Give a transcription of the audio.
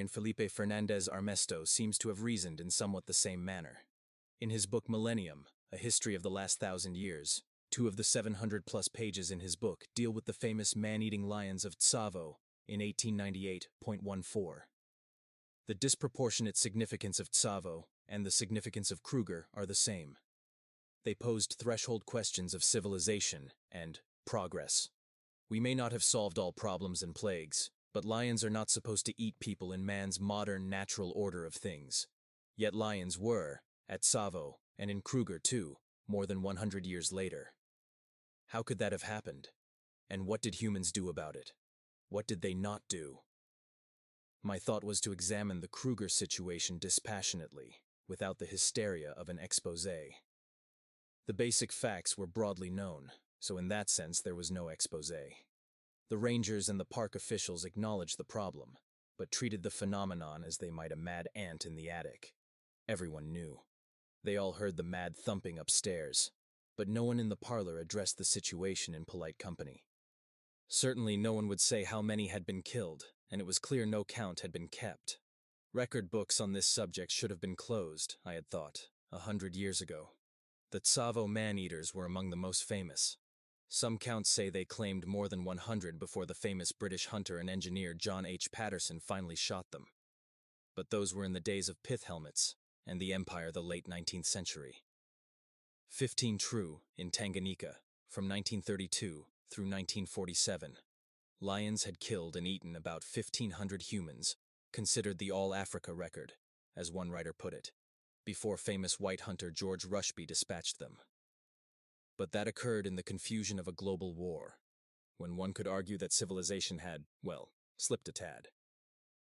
historian Felipe Fernandez Armesto seems to have reasoned in somewhat the same manner. In his book Millennium, A History of the Last 1,000 Years, 2 of the 700-plus pages in his book deal with the famous man-eating lions of Tsavo in 1898.14. The disproportionate significance of Tsavo and the significance of Kruger are the same. They posed threshold questions of civilization and progress. We may not have solved all problems and plagues, but lions are not supposed to eat people in man's modern natural order of things. Yet lions were, at Tsavo, and in Kruger too, more than 100 years later. How could that have happened? And what did humans do about it? What did they not do? My thought was to examine the Kruger situation dispassionately, without the hysteria of an exposé. The basic facts were broadly known, so in that sense there was no exposé. The rangers and the park officials acknowledged the problem, but treated the phenomenon as they might a mad ant in the attic. Everyone knew. They all heard the mad thumping upstairs, but no one in the parlor addressed the situation in polite company. Certainly no one would say how many had been killed, and it was clear no count had been kept. Record books on this subject should have been closed, I had thought, 100 years ago. The Tsavo man-eaters were among the most famous. Some counts say they claimed more than 100 before the famous British hunter and engineer John H. Patterson finally shot them. But those were in the days of pith helmets, and the empire the late 19th century. 15 true, in Tanganyika, from 1932 through 1947. Lions had killed and eaten about 1,500 humans, considered the all-Africa record, as one writer put it, before famous white hunter George Rushby dispatched them. But that occurred in the confusion of a global war, when one could argue that civilization had, well, slipped a tad.